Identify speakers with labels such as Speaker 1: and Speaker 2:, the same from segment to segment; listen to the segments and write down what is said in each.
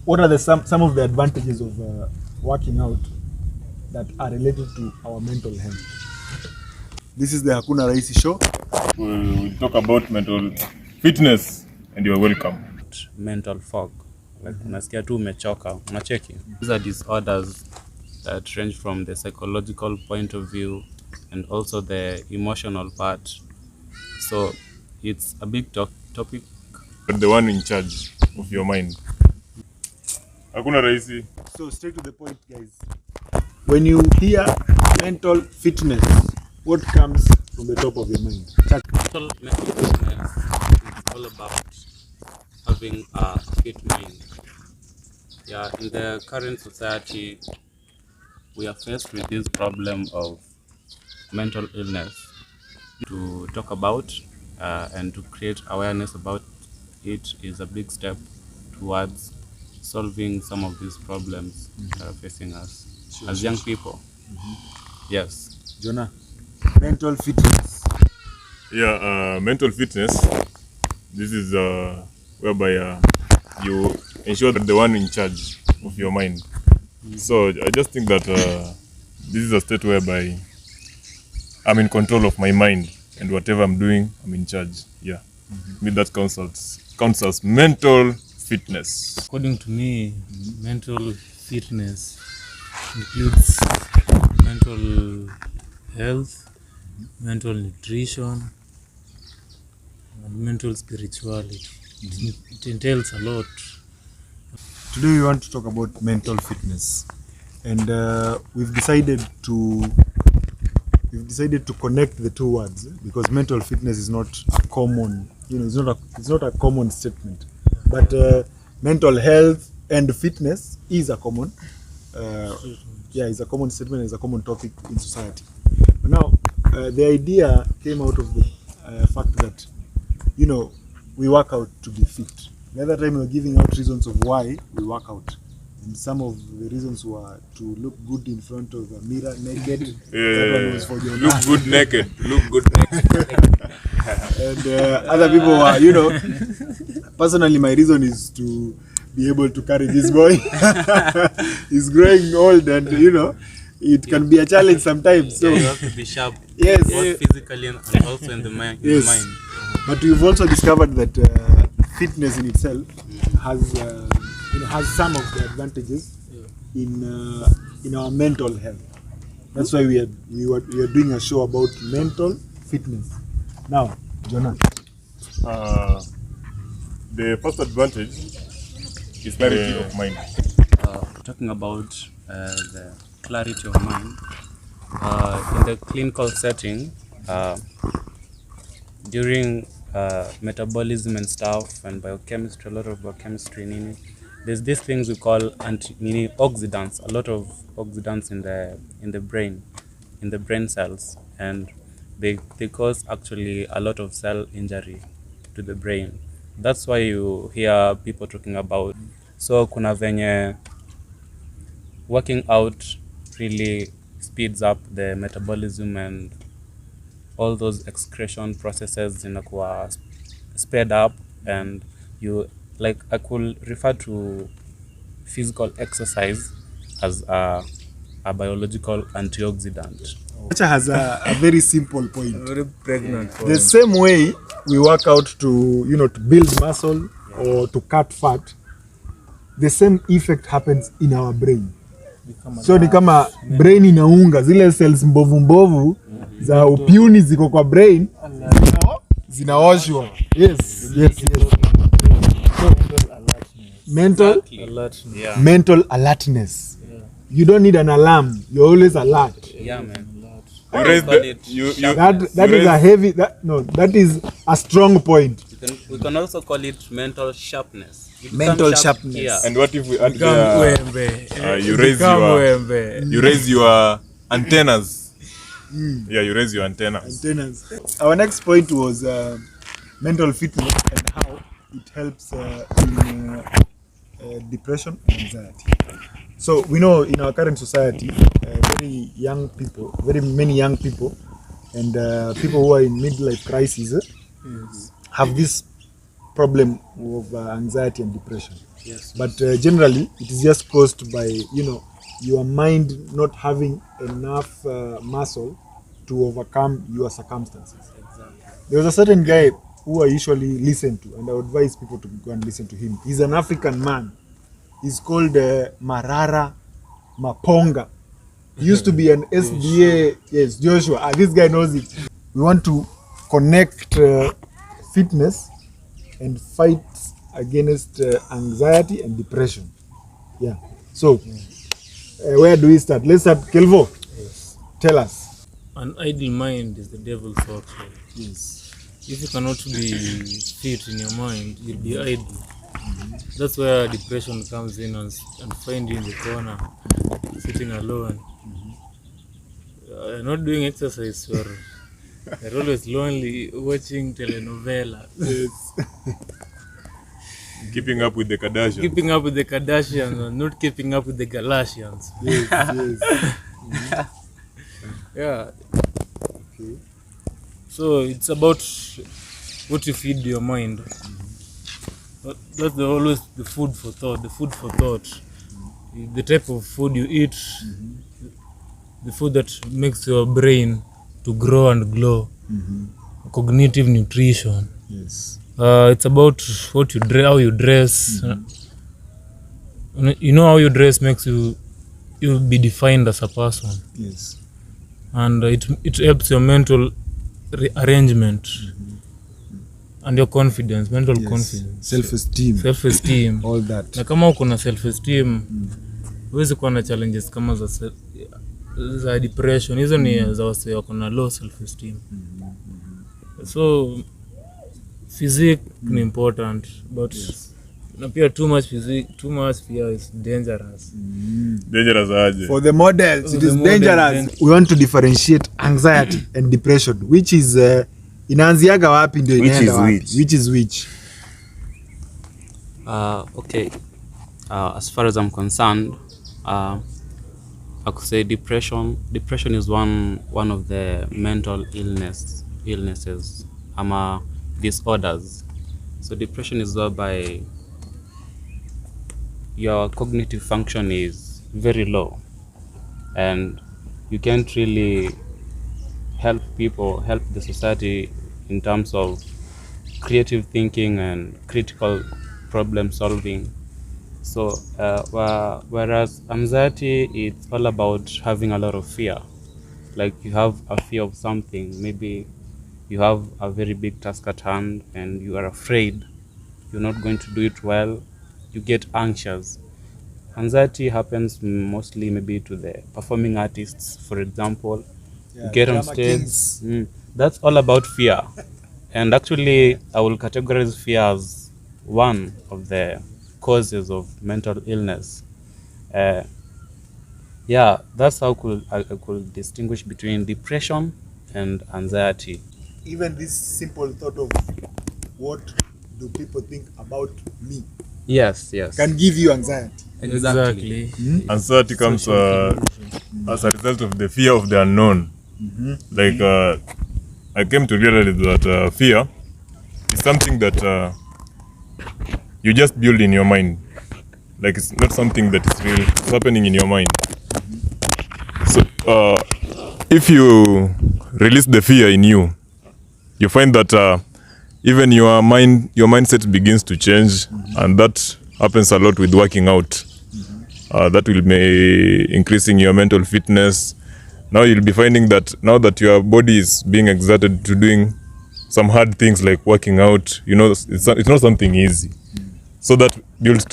Speaker 1: what are some of the advantages of working out that are related to our mental health? This is the Hakuna Raisi show.
Speaker 2: We'll talk about mental fitness and you're welcome.
Speaker 3: Mental fog, like unasikia tu umechoka, unacheki. These are disorders that range from the psychological point of view and also the emotional part. So it's a big topic.
Speaker 2: But the one in charge of your mind. Hakuna Raisi.
Speaker 1: So straight to the point, guys. When you hear mental fitness, what comes from the top of your mind?
Speaker 3: Mental fitness is all about having a fit mind. Yeah, in the current society, we are faced with this problem of mental illness. To talk about and to create awareness about it is a big step towards solving some of these problems that are facing us as young people. Yes.
Speaker 1: Jonah, mental fitness.
Speaker 2: Yeah, mental fitness. This is whereby you ensure that the one in charge of your mind. So I just think that this is a state whereby I'm in control of my mind, and whatever I'm doing, I'm in charge. Yeah, me that counts as mental fitness.
Speaker 4: According to me, mental fitness includes mental health, mental nutrition, and mental spirituality. It entails a lot.
Speaker 1: Today we want to talk about mental fitness, and we've decided to connect the two words because mental fitness is not a common, it's not a common statement, but mental health and fitness is a common, it's a common statement, it's a common topic in society. But now the idea came out of the fact that we work out to be fit. The other time we were giving out reasons of why we work out. And some of the reasons were to look good in front of a mirror naked. Was for your
Speaker 2: look good naked. Look good naked.
Speaker 1: And other people were, personally my reason is to be able to carry this boy. He's growing old and, it can be a challenge sometimes. So
Speaker 3: you have to be sharp,
Speaker 1: yes,
Speaker 3: both physically and also in the mind.
Speaker 1: Yes. But we've also discovered that fitness in itself has some of the advantages in our mental health. That's why we are doing a show about mental fitness. Now, Jonah.
Speaker 2: The first advantage is clarity of mind.
Speaker 3: Talking about the clarity of mind, in the clinical setting, during metabolism and stuff and biochemistry, a lot of biochemistry in it, there's these things we call oxidants, a lot of oxidants in the brain cells, and they cause actually a lot of cell injury to the brain. That's why you hear people talking about, so kuna venye working out really speeds up the metabolism and all those excretion processes inakuwa sped up, and you I could refer to physical exercise as a biological antioxidant.
Speaker 1: Nature has a very simple point.
Speaker 4: Very pregnant point.
Speaker 1: The same way we work out to to build muscle or to cut fat, the same effect happens in our brain. So ni kama brain inaunga zile cells mbovu za upiuni ziko kwa brain zinaoshwa. Yes. Mental alertness. You don't need an alarm. You're always alert.
Speaker 3: Yeah, man.
Speaker 1: That is a strong point.
Speaker 3: We can also call it mental sharpness.
Speaker 1: Mental sharpness.
Speaker 3: Yeah.
Speaker 2: And what if we add you raise your antennas? Yeah, you raise your antennas.
Speaker 1: Our next point was mental fitness and how it helps in depression and anxiety. So we know in our current society, very many young people and people who are in midlife crisis have this problem of anxiety and depression.
Speaker 3: Yes.
Speaker 1: But generally, it is just caused by, your mind not having enough muscle to overcome your circumstances.
Speaker 3: Exactly.
Speaker 1: There was a certain guy who I usually listen to, and I would advise people to go and listen to him. He's an African man. He's called Marara Maponga. He used to be an SDA. Yes, Joshua. This guy knows it. We want to connect fitness and fight against anxiety and depression. Yeah. So, where do we start? Let's start. Kelvo, tell us.
Speaker 4: An idle mind is the devil's workshop.
Speaker 1: Yes.
Speaker 4: If you cannot be fit in your mind, you'll be idle. That's where depression comes in and find you in the corner, sitting alone. Not doing exercise, or you're always lonely, watching telenovela.
Speaker 1: Yes.
Speaker 2: Keeping up with the Kardashians.
Speaker 4: Keeping up with the Kardashians and not keeping up with the Galatians.
Speaker 1: Yes. Yes.
Speaker 4: Yeah.
Speaker 1: Okay.
Speaker 4: So it's about what you feed your mind. That's always the food for thought. The food for thought. The type of food you eat. The food that makes your brain to grow and glow. Cognitive nutrition.
Speaker 1: Yes.
Speaker 4: It's about what you dress, how you dress. You know how you dress makes you be defined as a person,
Speaker 1: Yes.
Speaker 4: and it helps your mental arrangement and your confidence, mental confidence,
Speaker 1: Self-esteem. All that.
Speaker 4: Na kama uko na self-esteem, huwezi kuwa na challenges kama za depression. Hizo ni za wase wako na low self-esteem. So physique ni important, but na pia too much fear is dangerous.
Speaker 2: Dangerous aje.
Speaker 1: For the models, it is
Speaker 4: model,
Speaker 1: dangerous. We want to differentiate anxiety and depression, which is inaanziaga wapi ndio inaenda wapi? Which is which?
Speaker 3: Okay. As far as I'm concerned, I could say depression is one of the mental illnesses, disorders. So depression is whereby your cognitive function is very low and you can't really help the society in terms of creative thinking and critical problem solving. So whereas anxiety, it's all about having a lot of fear. Like you have a fear of something, maybe you have a very big task at hand and you are afraid you're not going to do it well, you get anxious. Anxiety happens mostly maybe to the performing artists, for example. You get on stage. That's all about fear. And actually, I will categorize fear as one of the causes of mental illness. That's how I could distinguish between depression and anxiety.
Speaker 1: Even this simple thought of what do people think about me
Speaker 3: Yes.
Speaker 1: can give you anxiety.
Speaker 3: Exactly.
Speaker 2: Anxiety comes as a result of the fear of the unknown. Like I came to realize that fear is something that you just build in your mind. Like it's not something that is real. It's happening in your mind. So if you release the fear in you, you find that even your mindset begins to change, and that happens a lot with working out. That will be increasing your mental fitness. Now you'll be finding that now that your body is being exerted to doing some hard things like working out, it's not something easy. So that builds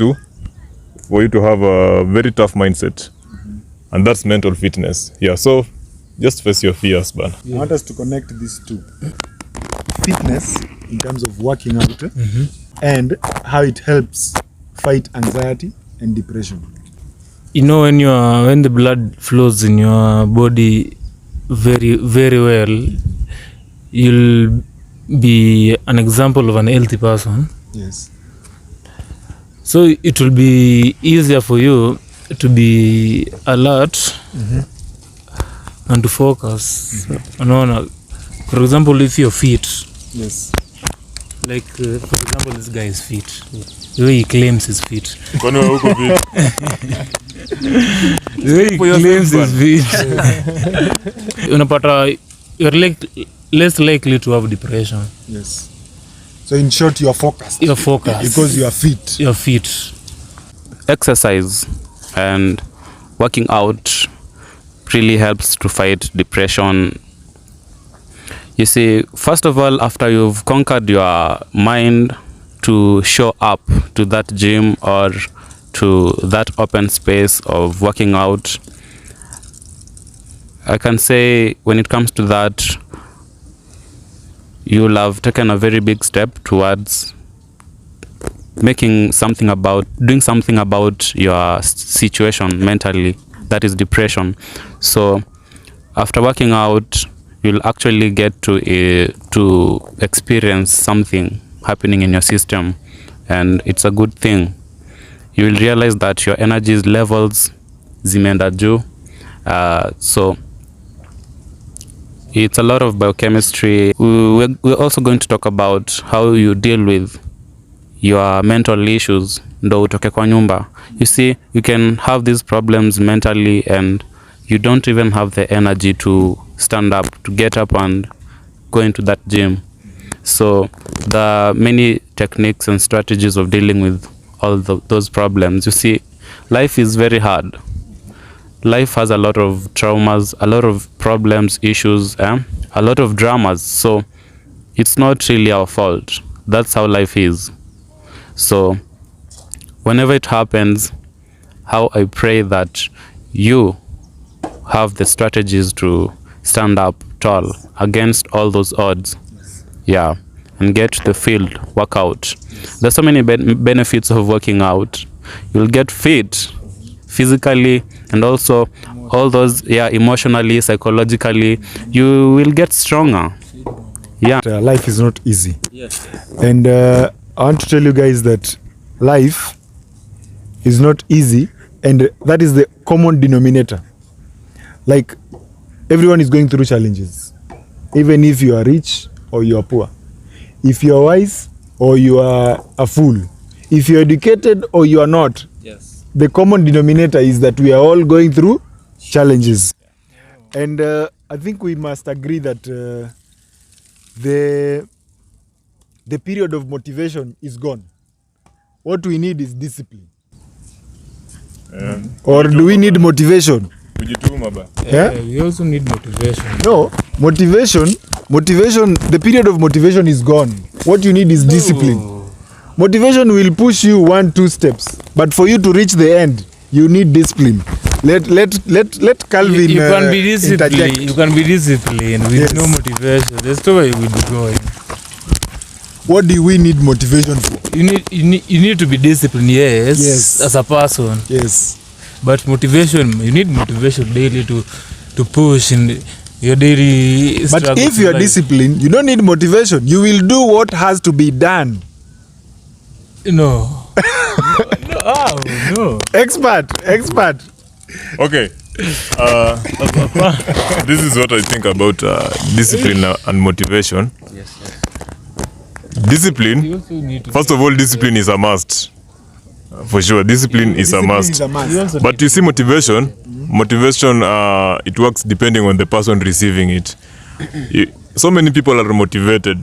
Speaker 2: for you to have a very tough mindset, and that's mental fitness. Yeah, so just face your fears, man.
Speaker 1: I want us to connect these two. Fitness in terms of working out and how it helps fight anxiety and depression.
Speaker 4: When the blood flows in your body very, very well, you'll be an example of an healthy person.
Speaker 1: Yes.
Speaker 4: So it will be easier for you to be alert and to focus. For example, if you're fit,
Speaker 1: Yes.
Speaker 4: Like for example, this guy is fit. The way he claims he's fit.
Speaker 2: Kwani wewe uko vipi?
Speaker 4: The way he claims he's fit. Unapata you're less likely to have depression.
Speaker 1: Yes. So in short, you are focused.
Speaker 4: You're focused.
Speaker 1: Because you are fit.
Speaker 4: You're fit.
Speaker 3: Exercise and working out really helps to fight depression. You see, first of all, after you've conquered your mind to show up to that gym or to that open space of working out, I can say when it comes to that, you'll have taken a very big step towards doing something about your situation mentally, that is depression. So after working out, you'll actually get to experience something happening in your system, and it's a good thing. You will realize that your energy levels zimeenda juu. So it's a lot of biochemistry. We're also going to talk about how you deal with your mental issues ndo utoke kwa nyumba. You see, you can have these problems mentally and you don't even have the energy to stand up, to get up and go into that gym. So there are many techniques and strategies of dealing with all those problems. You see, life is very hard. Life has a lot of traumas, a lot of problems, issues, a lot of dramas. So it's not really our fault. That's how life is. So whenever it happens, how I pray that you have the strategies to stand up tall against all those odds. Yeah, and get to the field, work out. There's so many benefits of working out. You'll get fit physically and also all those, emotionally, psychologically. You will get stronger. Yeah.
Speaker 1: Life is not easy.
Speaker 4: Yes.
Speaker 1: And I want to tell you guys that life is not easy, and that is the common denominator. Like, everyone is going through challenges, even if you are rich or you are poor, if you are wise or you are a fool, if you are educated or you are not.
Speaker 3: Yes.
Speaker 1: The common denominator is that we are all going through challenges. And I think we must agree that the period of motivation is gone. What we need is discipline. Or do we need motivation?
Speaker 2: Kujituma ba.
Speaker 1: Yeah?
Speaker 4: We also need motivation.
Speaker 1: No, motivation, the period of motivation is gone. What you need is discipline. Motivation will push you 1-2 steps, but for you to reach the end, you need discipline. Let Calvin
Speaker 4: You can be disciplined.
Speaker 1: interject.
Speaker 4: You can be disciplined with
Speaker 1: Yes.
Speaker 4: no motivation. The story will be going.
Speaker 1: What do we need motivation for?
Speaker 4: You need to be disciplined,
Speaker 1: Yes.
Speaker 4: as a person.
Speaker 1: Yes.
Speaker 4: But motivation, you need motivation daily to push in your daily
Speaker 1: But
Speaker 4: struggles
Speaker 1: if you
Speaker 4: in
Speaker 1: are
Speaker 4: life.
Speaker 1: disciplined, you don't need motivation. You will do what has to be done.
Speaker 4: No. No.
Speaker 1: Expert.
Speaker 2: Okay. This is what I think about discipline and motivation.
Speaker 3: Yes.
Speaker 2: Discipline,
Speaker 4: You also need to
Speaker 2: first of all, discipline is a must. For sure, discipline is a
Speaker 1: Discipline
Speaker 2: must.
Speaker 1: is a must.
Speaker 4: You also
Speaker 2: But you see, motivation, it works depending on the person receiving it. So many people are motivated,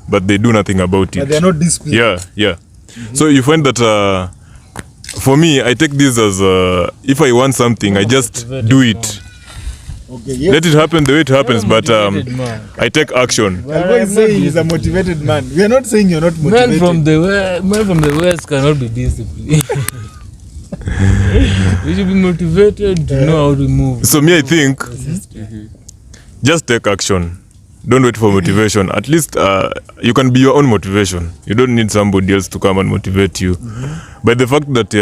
Speaker 2: but they do nothing about it.
Speaker 1: But they are not disciplined.
Speaker 2: Yeah. So you find that for me, I take this as if I want something, I just do it.
Speaker 1: Okay, yes.
Speaker 2: Let it happen the way it happens, but
Speaker 4: motivated man.
Speaker 2: I take action.
Speaker 1: Algo is saying he's a motivated man. We are not saying you're not motivated.
Speaker 4: Man from the West cannot be disciplined. You should be motivated to know how to move.
Speaker 2: So me, I think, just take action. Don't wait for motivation. At least you can be your own motivation. You don't need somebody else to come and motivate you. But the fact that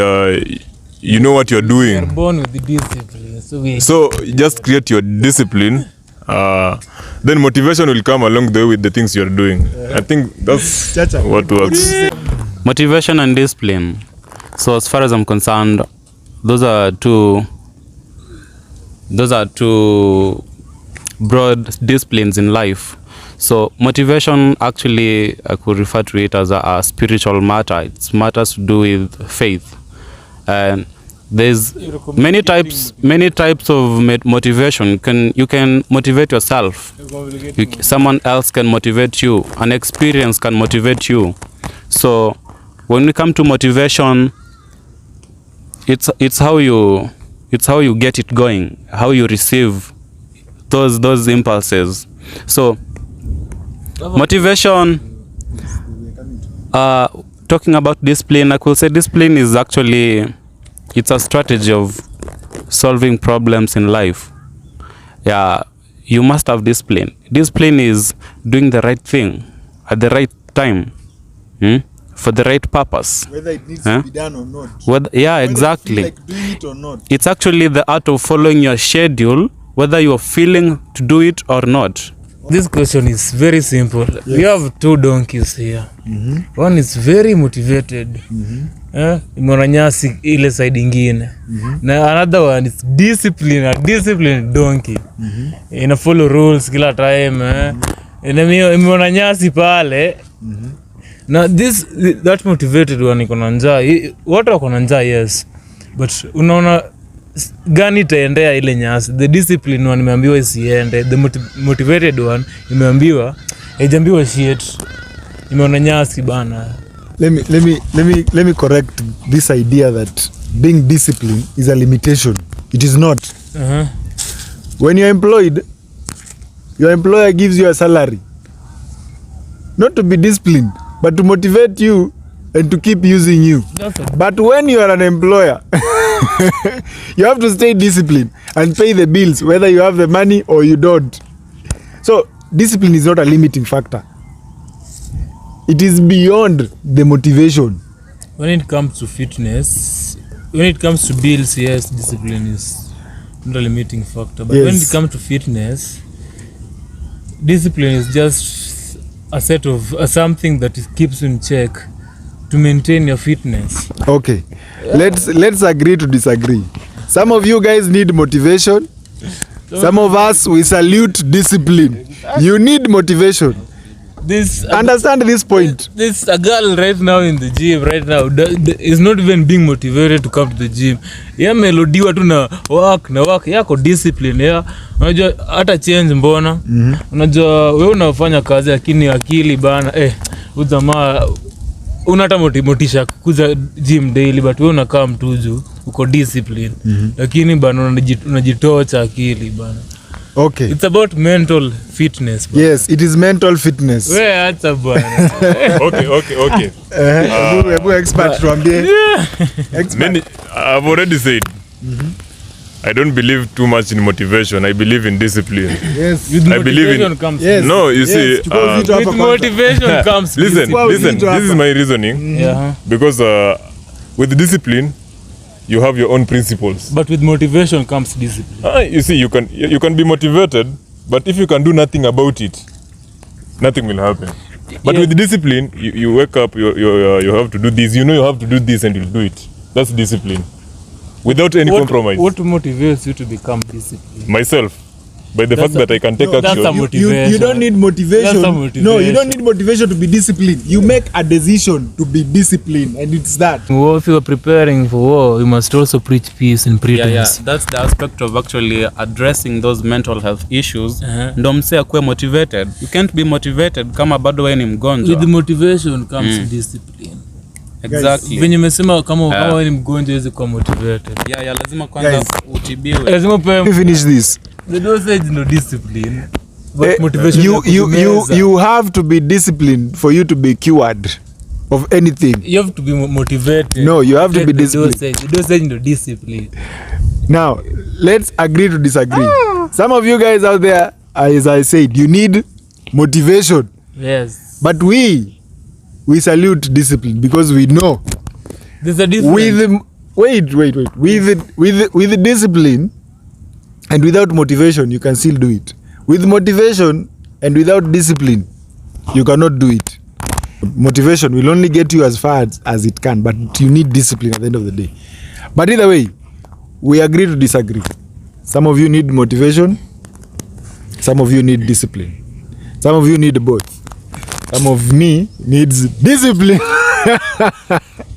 Speaker 2: you know what you're
Speaker 4: You're
Speaker 2: doing,
Speaker 4: born with the discipline.
Speaker 2: so just create your discipline. Then motivation will come along the way with the things you're doing. I think that's
Speaker 1: Chacha,
Speaker 2: what works.
Speaker 3: Motivation and discipline. So as far as I'm concerned, those are two broad disciplines in life. So motivation, actually, I could refer to it as a spiritual matter. It's matters to do with faith, and there's many types of motivation. You can motivate yourself. Someone else can motivate you. An experience can motivate you. So when we come to motivation, it's how you get it going, how you receive those impulses. So motivation, talking about discipline, I could say discipline is actually, it's a strategy of solving problems in life. Yeah, you must have discipline. Discipline is doing the right thing at the right time, for the right purpose.
Speaker 1: Whether it needs to be done or not.
Speaker 3: Whether exactly.
Speaker 1: You feel like doing it or not.
Speaker 3: It's actually the art of following your schedule, whether you're feeling to do it or not.
Speaker 4: This question is very simple. Yes. We have 2 donkeys here. One is very motivated. Imeona nyasi ile side ingine. Na another one is disciplined donkey. Ina follow rules kila time. Imeona nyasi pale. Now that motivated one iko na njaa. Watu wako na njaa, yes. But unaona gani itaendea ile nyasi? The discipline one imeambiwa isiende. The motivated one imeambiwa haijambiwa shit. Imeona nyasi bana.
Speaker 1: Let me correct this idea that being disciplined is a limitation. It is not. When you're employed, your employer gives you a salary, not to be disciplined, but to motivate you and to keep using you. But when you are an employer, you have to stay disciplined and pay the bills, whether you have the money or you don't. So discipline is not a limiting factor. It is beyond the motivation.
Speaker 4: When it comes to fitness, when it comes to bills, yes, discipline is not a limiting factor. But when it comes to fitness, discipline is just a set of something that keeps you in check to maintain your fitness.
Speaker 1: Okay, let's agree to disagree. Some of you guys need motivation. Some of us, we salute discipline. You need motivation. Understand this point.
Speaker 4: This a girl right now in the gym right now is not even being motivated to come to the gym. Melodiwa tu na work yako discipline ya. Unajua hata change mbona? Unajua wewe unafanya kazi lakini akili bana ujamaa unata motisha kuja gym daily, but wewe unakaa mtuju uko discipline. Lakini bana unajitocha akili bana.
Speaker 1: Okay.
Speaker 4: It's about mental fitness. Bana.
Speaker 1: Yes, it is mental fitness.
Speaker 4: Wewe hata bana.
Speaker 2: Okay.
Speaker 1: Hebu expert tuambie.
Speaker 2: I've already said. I don't believe too much in motivation. I believe in discipline.
Speaker 1: Yes.
Speaker 4: With motivation comes.
Speaker 1: Yes.
Speaker 2: No, you see.
Speaker 4: With motivation comes.
Speaker 2: Listen. This is my reasoning. Because with discipline, you have your own principles.
Speaker 4: But with motivation comes discipline.
Speaker 2: You see, you can be motivated, but if you can do nothing about it, nothing will happen. But with discipline, you wake up, you have to do this. You know you have to do this, and you'll do it. That's discipline. Without any compromise.
Speaker 4: What motivates you to become disciplined?
Speaker 2: Myself. By the fact that I can take action.
Speaker 4: That's a motivation.
Speaker 1: You don't need motivation.
Speaker 4: That's a motivation.
Speaker 1: No, you don't need motivation to be disciplined. You make a decision to be disciplined, and it's that.
Speaker 4: If you are preparing for war, you must also preach peace and pretense.
Speaker 3: Yeah. That's the aspect of actually addressing those mental health issues. Ndo msee akuwe motivated. You can't be motivated kama bado wewe ni mgonjwa.
Speaker 4: With motivation comes discipline.
Speaker 3: Exactly.
Speaker 4: Venye umesema kama wewe ni mgonjwa hizi kwa motivated.
Speaker 3: Yeah, lazima kwanza utibiwe.
Speaker 4: Lazima
Speaker 1: Finish this.
Speaker 4: The dosage no discipline. But motivation
Speaker 1: you have to be disciplined for you to be cured of anything.
Speaker 4: You have to be motivated.
Speaker 1: No, you have to be disciplined.
Speaker 4: The dosage no discipline.
Speaker 1: Now, let's agree to disagree. Some of you guys out there, as I said, you need motivation.
Speaker 4: Yes.
Speaker 1: But we salute discipline because we know.
Speaker 4: There's a difference.
Speaker 1: With the discipline and without motivation, you can still do it. With motivation and without discipline, you cannot do it. Motivation will only get you as far as it can, but you need discipline at the end of the day. But either way, we agree to disagree. Some of you need motivation, some of you need discipline. Some of you need both. Some of me needs discipline.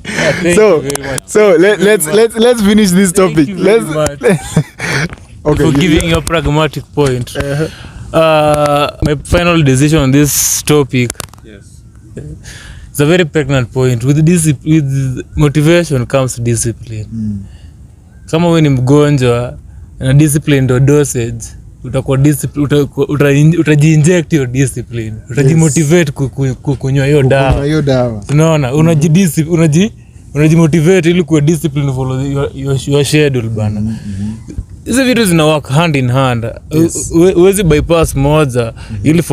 Speaker 4: Thank you very much.
Speaker 1: So let's finish this topic.
Speaker 4: Thank you very much.
Speaker 1: Okay,
Speaker 4: For giving your pragmatic point. My final decision on this topic.
Speaker 3: Yes.
Speaker 4: It's a very pregnant point. With motivation comes discipline. Kama wewe ni mgonjwa na discipline ndo dosage, utakuwa utaji-inject your discipline. Utajimotivate kunywa hiyo dawa. Unaona, unajimotivate ili kuwa discipline follow your schedule bana. Hizi vitu zina work hand in hand. Uwezi bypass moja ili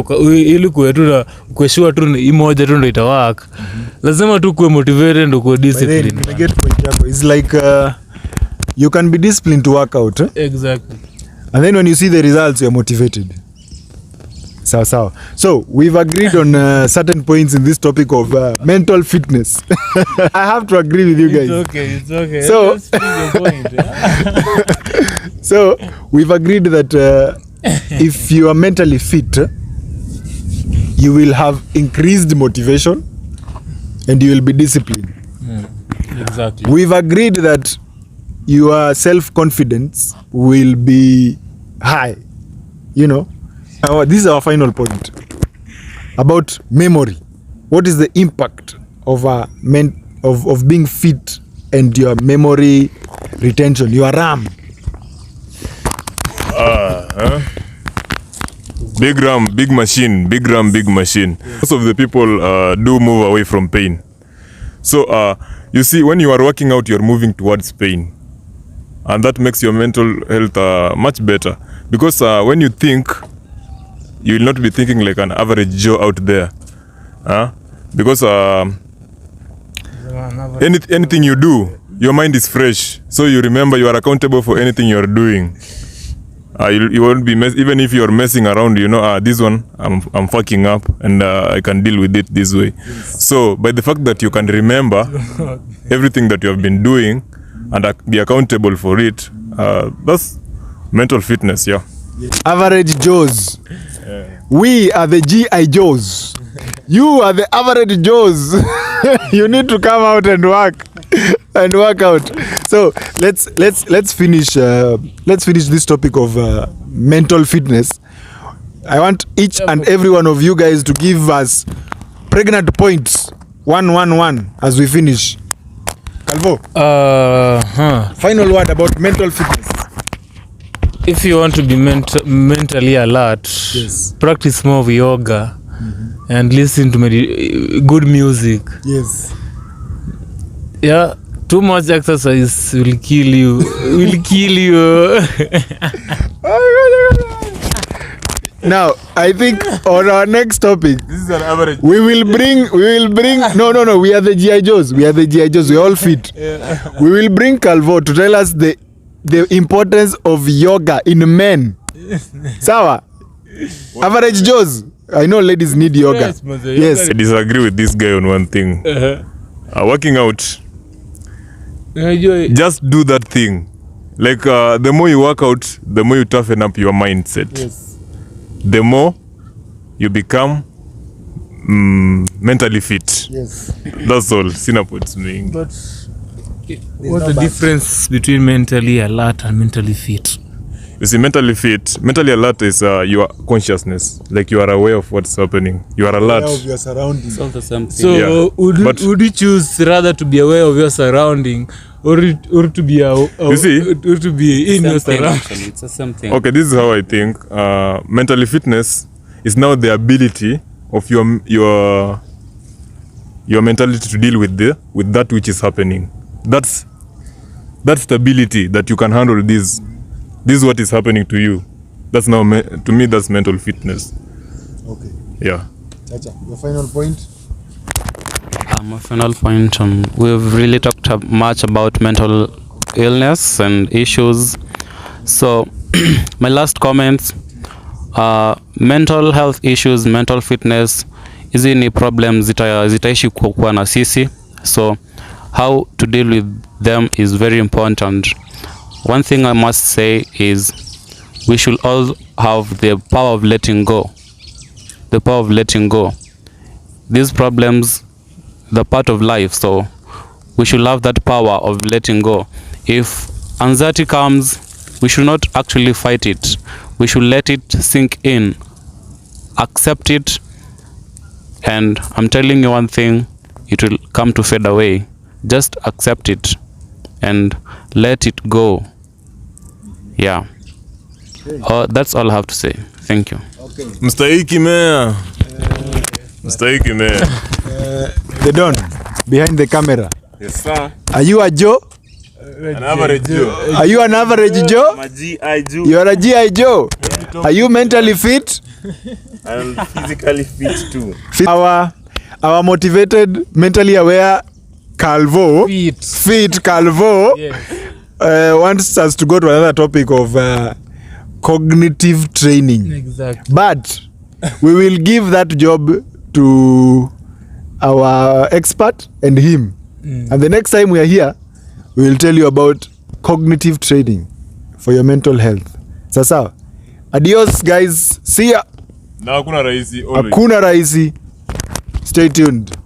Speaker 4: kuwa sure tu hii moja tu ndo ita work. Lazima tu kuwa motivated ndo kuwa discipline.
Speaker 1: I get point yako. It's like you can be disciplined to work out.
Speaker 4: Exactly.
Speaker 1: And then when you see the results, you are motivated. So we've agreed on certain points in this topic of mental fitness. I have to agree with you guys.
Speaker 4: It's okay.
Speaker 1: So-
Speaker 4: Let's finish your point.
Speaker 1: So we've agreed that if you are mentally fit, you will have increased motivation and you will be disciplined.
Speaker 4: Exactly.
Speaker 1: We've agreed that your self-confidence will be high. You know, this is our final point about memory. What is the impact of of being fit and your memory retention, your RAM?
Speaker 2: Big RAM, big machine. Most of the people do move away from pain. So you see, when you are working out, you're moving towards pain, and that makes your mental health much better, because when you think, you will not be thinking like an average Joe out there, because anything you do, your mind is fresh, so you remember you are accountable for anything you are doing. You won't be even if you're messing around, you know, this one I'm fucking up, and I can deal with it this way. So by the fact that you can remember everything that you have been doing and be accountable for it, that's mental fitness. Yeah.
Speaker 1: Average Joes. We are the GI Joes. You are the average Joes. You need to come out and work out. So let's finish this topic of mental fitness. I want each and every one of you guys to give us pregnant points, one as we finish. Calvo, final word about mental fitness.
Speaker 4: If you want to be mentally alert,
Speaker 1: Yes.
Speaker 4: practice more of yoga and listen to good music.
Speaker 1: Yes.
Speaker 4: Yeah, too much exercise will kill you.
Speaker 1: Now, I think on our next topic,
Speaker 2: This is an average.
Speaker 1: we will bring no, we are the GI Joes. We are all fit. We will bring Calvo to tell us the importance of yoga in men. Sawa? Average Joes. I know ladies need yoga.
Speaker 4: Yes, but the
Speaker 1: Yes.
Speaker 2: I disagree with this guy on one thing. Working out, just do that thing. Like the more you work out, the more you toughen up your mindset.
Speaker 1: Yes.
Speaker 2: The more you become mentally fit.
Speaker 1: Yes.
Speaker 2: That's all. Sinapods mean.
Speaker 4: But what's the difference between mentally alert and mentally fit?
Speaker 2: You see, mentally alert is your consciousness. Like you are aware of what's happening. You are alert.
Speaker 1: Aware of your surroundings.
Speaker 3: It's all the same thing.
Speaker 4: So
Speaker 2: Yeah.
Speaker 4: would you choose rather to be aware of your surrounding or to be
Speaker 2: You see?
Speaker 4: or to be in your
Speaker 3: Same thing,
Speaker 4: surroundings?
Speaker 3: actually. It's the same thing.
Speaker 2: Okay, this is how I think. Mentally fitness is now the ability of your mentality to deal with that which is happening. That's stability that you can handle this. This is what is happening to you. That's now to me. That's mental fitness.
Speaker 1: Okay.
Speaker 2: Yeah.
Speaker 1: Chacha, your final point?
Speaker 3: My final point, we've really talked much about mental illness and issues. So my last comments, mental health issues, mental fitness, hizi ni problems zitaishi kuwa na sisi. So how to deal with them is very important. One thing I must say is we should all have the power of letting go. the power of letting go. These problems, the part of life, so we should have that power of letting go. If anxiety comes, we should not actually fight it. We should let it sink in, accept it, and I'm telling you one thing, it will come to fade away. Just accept it and let it go. Yeah. That's all I have to say. Thank you.
Speaker 2: Mstahiki Mayor. Mstahiki Mayor.
Speaker 1: The Don, behind the camera.
Speaker 2: Yes, sir.
Speaker 1: Are you a Joe?
Speaker 2: An average Joe.
Speaker 1: Are you an average Joe?
Speaker 5: I'm a GI Joe.
Speaker 1: You are a GI Joe. Are you mentally fit?
Speaker 5: I'm physically fit too.
Speaker 1: Our motivated, mentally aware Calvo, fit Calvo, wants us to go to another topic of cognitive training.
Speaker 4: Exactly.
Speaker 1: But we will give that job to our expert and him. And the next time we are here, we will tell you about cognitive training for your mental health. Sasa, adios guys. See ya.
Speaker 2: Na hakuna rahisi always.
Speaker 1: Hakuna rahisi. Stay tuned.